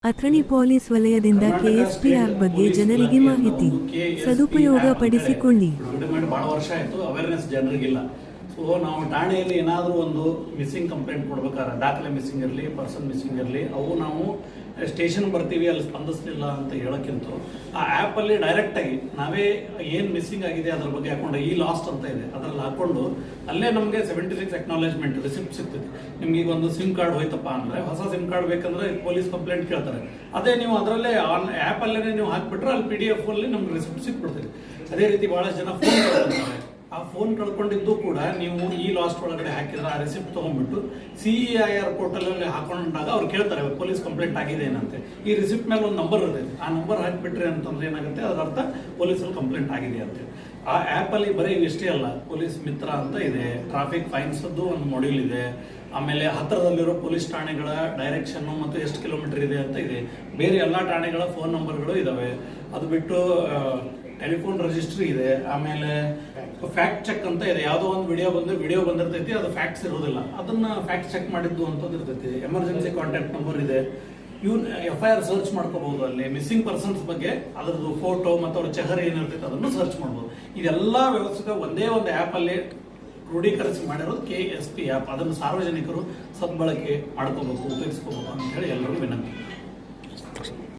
Athani police ವಲಯದಿಂದ ಕೆಎಸ್ಪಿಆರ್ ಬಗ್ಗೆ ಜನರಿಗೆ ಮಾಹಿತಿ ಸದುಪಯೋಗ ಪಡಿಸಿಕೊಳ್ಳಿ. ಬಹಳ ವರ್ಷ ಆಯ್ತು, ಅವೇರ್ನೆಸ್ ಜನರಿಗಿಲ್ಲ. ಸೊ ನಾವು ಠಾಣೆಯಲ್ಲಿ ಏನಾದರೂ ಒಂದು ಮಿಸ್ಸಿಂಗ್ ಕಂಪ್ಲೇಂಟ್ ಕೊಡ್ಬೇಕಾದ್ರೆ, ದಾಖಲೆ ಮಿಸ್ಸಿಂಗ್ ಇರಲಿ, ಪರ್ಸನ್ ಮಿಸ್ಸಿಂಗ್ ಇರಲಿ, ಅವು ನಾವು ಸ್ಟೇಷನ್ ಬರ್ತೀವಿ ಅಲ್ಲಿ ಸ್ಪಂದಿಸ್ತಿಲ್ಲ ಅಂತ ಹೇಳೋಕ್ಕಿಂತ ಆ ಆ್ಯಪಲ್ಲಿ ಡೈರೆಕ್ಟಾಗಿ ನಾವೇ ಏನು ಮಿಸ್ಸಿಂಗ್ ಆಗಿದೆ ಅದ್ರ ಬಗ್ಗೆ ಹಾಕೊಂಡು ಈ ಲಾಸ್ಟ್ ಅಂತ ಇದೆ ಅದರಲ್ಲಿ ಹಾಕೊಂಡು ಅಲ್ಲೇ ನಮಗೆ 76 ಅಕ್ನಾಲೇಜ್ಮೆಂಟ್ ರಿಸಿಪ್ಟ್ ಸಿಗ್ತದೆ. ನಿಮ್ಗೆ ಈಗ ಒಂದು ಸಿಮ್ ಕಾರ್ಡ್ ಹೋಯ್ತಪ್ಪ ಅಂದರೆ, ಹೊಸ ಸಿಮ್ ಕಾರ್ಡ್ ಬೇಕಂದ್ರೆ ಪೊಲೀಸ್ ಕಂಪ್ಲೇಂಟ್ ಕೇಳ್ತಾರೆ. ಅದೇ ನೀವು ಅದರಲ್ಲೇ ಆ್ಯಪಲ್ಲೇ ನೀವು ಹಾಕ್ಬಿಟ್ರೆ ಅಲ್ಲಿ PDF ಅಲ್ಲಿ ನಮ್ಗೆ ರಿಸಿಪ್ಟ್ ಸಿಕ್ಬಿಡ್ತದೆ. ಅದೇ ರೀತಿ ಭಾಳಷ್ಟು ಜನ ಫೋನ್ ಕಳ್ಕೊತಾರೆ. ಆ ಫೋನ್ ಕಳ್ಕೊಂಡಿದ್ದು ಕೂಡ ನೀವು ಈ ಲಾಸ್ಟ್ ಒಳಗಡೆ ಹಾಕಿದ್ರೆ ಆ ರಿಸಿಪ್ಟ್ ತೊಗೊಂಡ್ಬಿಟ್ಟು CEIR ಪೋರ್ಟಲಲ್ಲಿ ಹಾಕೊಂಡಾಗ ಅವ್ರು ಕೇಳ್ತಾರೆ ಪೊಲೀಸ್ ಕಂಪ್ಲೇಂಟ್ ಆಗಿದೆ ಏನಂತೆ. ಈ ರಿಸಿಪ್ಟ್ ಮೇಲೆ ಒಂದು ನಂಬರ್ ಇರ್ತೈತೆ, ಆ ನಂಬರ್ ಹಾಕಿಬಿಟ್ರೆ ಅಂತಂದ್ರೆ ಏನಾಗುತ್ತೆ, ಅದರ ಅರ್ಥ ಪೊಲೀಸಲ್ಲಿ ಕಂಪ್ಲೇಂಟ್ ಆಗಿದೆ ಅಂತ. ಆ ಆ್ಯಪಲ್ಲಿ ಬರೀ ಇಷ್ಟೇ ಅಲ್ಲ, ಪೊಲೀಸ್ ಮಿತ್ರ ಅಂತ ಇದೆ, ಟ್ರಾಫಿಕ್ ಫೈನ್ಸದ್ದು ಒಂದು ಮಾಡ್ಯೂಲ್ ಇದೆ, ಆಮೇಲೆ ಹತ್ತಿರದಲ್ಲಿರೋ ಪೊಲೀಸ್ ಠಾಣೆಗಳ ಡೈರೆಕ್ಷನ್ನು ಮತ್ತು ಎಷ್ಟು ಕಿಲೋಮೀಟರ್ ಇದೆ ಅಂತ ಇದೆ, ಬೇರೆ ಎಲ್ಲ ಠಾಣೆಗಳ ಫೋನ್ ನಂಬರ್ಗಳು ಇದಾವೆ. ಅದು ಬಿಟ್ಟು ಟೆಲಿಫೋನ್ ರಿಜಿಸ್ಟ್ರಿ ಇದೆ, ಆಮೇಲೆ ಫ್ಯಾಕ್ಟ್ ಚೆಕ್ ಅಂತ ಇದೆ. ಯಾವುದೋ ಒಂದು ವಿಡಿಯೋ ಬಂದಿರ್ತೈತಿ, ಅದು ಫ್ಯಾಕ್ಟ್ಸ್ ಇರೋದಿಲ್ಲ, ಅದನ್ನ ಫ್ಯಾಕ್ಟ್ ಚೆಕ್ ಮಾಡಿದ್ದು ಅಂತಂದು ಇರ್ತೈತಿ. ಎಮರ್ಜೆನ್ಸಿ ಕಾಂಟ್ಯಾಕ್ಟ್ ನಂಬರ್ ಇದೆ. ಇವ್ನು FIR ಸರ್ಚ್ ಮಾಡ್ಕೋಬಹುದು. ಅಲ್ಲಿ ಮಿಸ್ಸಿಂಗ್ ಪರ್ಸನ್ಸ್ ಬಗ್ಗೆ ಅದರದ್ದು ಫೋಟೋ ಮತ್ತು ಅವ್ರ ಚೆಹರೆ ಏನಿರ್ತೈತೆ ಅದನ್ನು ಸರ್ಚ್ ಮಾಡ್ಬೋದು. ಇದೆಲ್ಲ ವ್ಯವಸ್ಥೆ ಒಂದೇ ಒಂದು ಆ್ಯಪಲ್ಲಿ ಕ್ರೋಢೀಕರಿಸಿ ಮಾಡಿರೋದು KSP ಆ್ಯಪ್. ಅದನ್ನು ಸಾರ್ವಜನಿಕರು ಸದ್ಬಳಕೆ ಮಾಡ್ಕೋಬೇಕು, ಉಪಯೋಗಿಸ್ಕೋಬೇಕು ಅಂತ ಹೇಳಿ ಎಲ್ಲರಿಗೂ ವಿನಂತಿ.